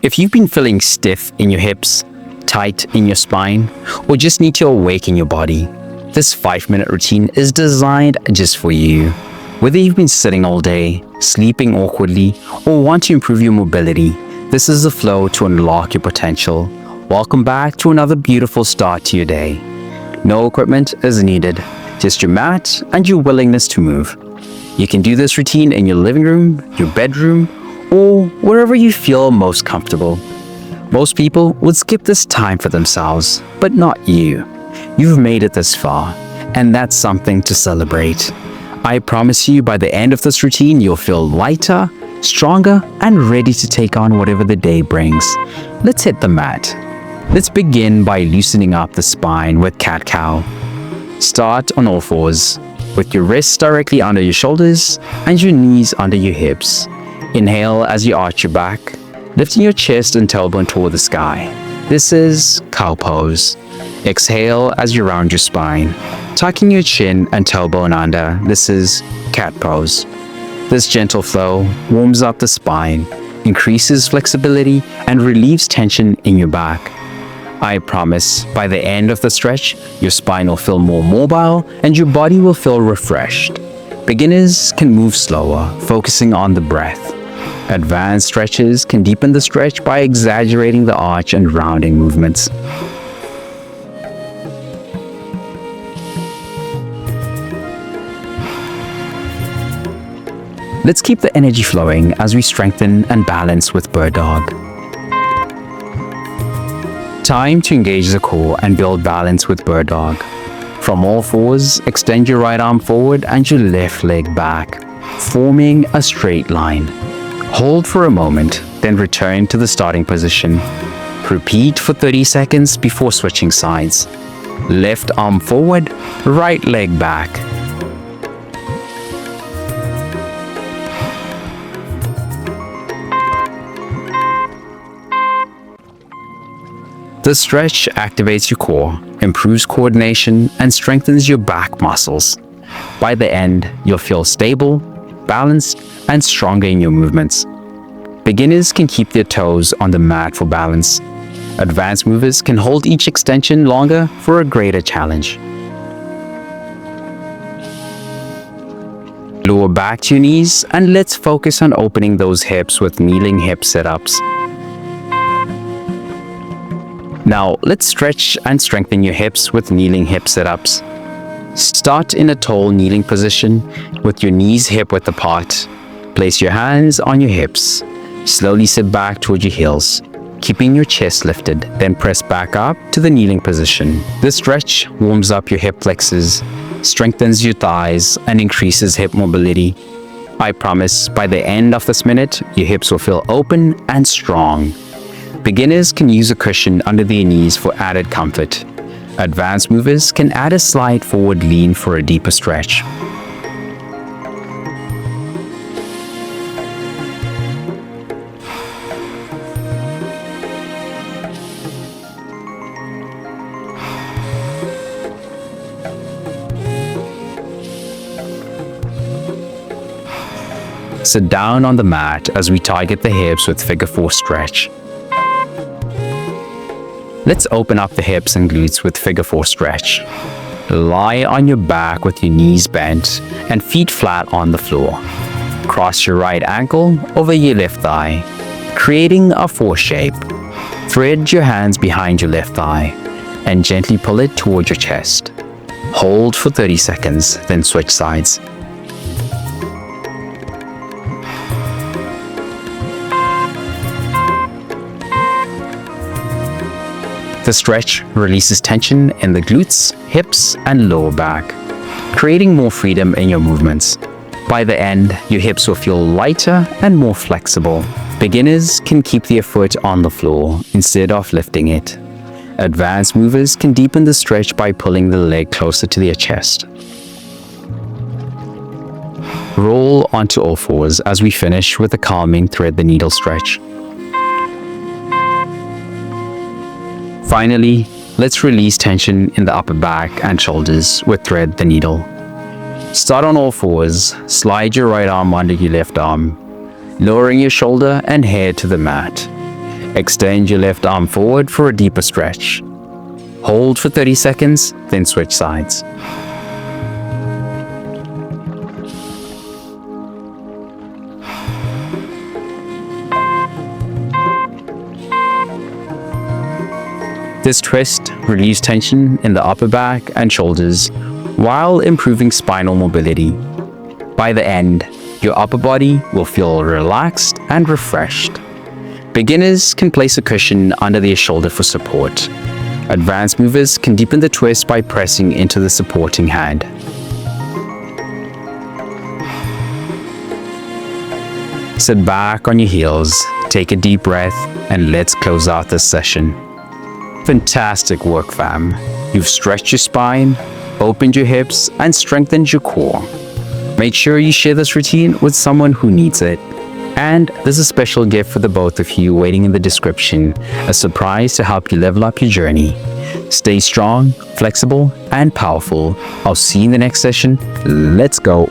If you've been feeling stiff in your hips, tight in your spine, or just need to awaken your body, this 5-minute routine is designed just for you. Whether you've been sitting all day, sleeping awkwardly, or want to improve your mobility, this is the flow to unlock your potential. Welcome back to another beautiful start to your day. No equipment is needed, just your mat and your willingness to move. You can do this routine in your living room, your bedroom, or wherever you feel most comfortable. Most people would skip this time for themselves, but not you. You've made it this far, and that's something to celebrate. I promise you by the end of this routine, you'll feel lighter, stronger, and ready to take on whatever the day brings. Let's hit the mat. Let's begin by loosening up the spine with cat-cow. Start on all fours, with your wrists directly under your shoulders and your knees under your hips. Inhale as you arch your back, lifting your chest and tailbone toward the sky. This is cow pose. Exhale as you round your spine, tucking your chin and tailbone under. This is cat pose. This gentle flow warms up the spine, increases flexibility, and relieves tension in your back. I promise by the end of the stretch, your spine will feel more mobile and your body will feel refreshed. Beginners can move slower, focusing on the breath. Advanced stretches can deepen the stretch by exaggerating the arch and rounding movements. Let's keep the energy flowing as we strengthen and balance with bird dog. Time to engage the core and build balance with bird dog. From all fours, extend your right arm forward and your left leg back, forming a straight line. Hold for a moment, then return to the starting position. Repeat for 30 seconds before switching sides. Left arm forward, right leg back. This stretch activates your core, improves coordination, and strengthens your back muscles. By the end, you'll feel stable, balanced, and stronger in your movements. Beginners can keep their toes on the mat for balance. Advanced movers can hold each extension longer for a greater challenge. Lower back to your knees and let's focus on opening those hips with kneeling hip sit-ups. Now, let's stretch and strengthen your hips with kneeling hip sit-ups. Start in a tall kneeling position with your knees hip-width apart. Place your hands on your hips. Slowly sit back toward your heels, keeping your chest lifted, then press back up to the kneeling position. This stretch warms up your hip flexors, strengthens your thighs, and increases hip mobility. I promise by the end of this minute, your hips will feel open and strong. Beginners can use a cushion under their knees for added comfort. Advanced movers can add a slight forward lean for a deeper stretch. Sit down on the mat as we target the hips with figure 4 stretch. Let's open up the hips and glutes with figure 4 stretch. Lie on your back with your knees bent and feet flat on the floor. Cross your right ankle over your left thigh, creating a 4 shape. Thread your hands behind your left thigh and gently pull it toward your chest. Hold for 30 seconds, then switch sides. The stretch releases tension in the glutes, hips, and lower back, creating more freedom in your movements. By the end, your hips will feel lighter and more flexible. Beginners can keep their foot on the floor instead of lifting it. Advanced movers can deepen the stretch by pulling the leg closer to their chest. Roll onto all fours as we finish with a calming thread the needle stretch. Finally, let's release tension in the upper back and shoulders with thread the needle. Start on all fours, slide your right arm under your left arm, lowering your shoulder and head to the mat. Extend your left arm forward for a deeper stretch. Hold for 30 seconds, then switch sides. This twist relieves tension in the upper back and shoulders while improving spinal mobility. By the end, your upper body will feel relaxed and refreshed. Beginners can place a cushion under their shoulder for support. Advanced movers can deepen the twist by pressing into the supporting hand. Sit back on your heels, take a deep breath, and let's close out this session. Fantastic work, fam. You've stretched your spine, opened your hips, and strengthened your core. Make sure you share this routine with someone who needs it. And there's a special gift for the both of you waiting in the description, a surprise to help you level up your journey. Stay strong, flexible, and powerful. I'll see you in the next session. Let's go.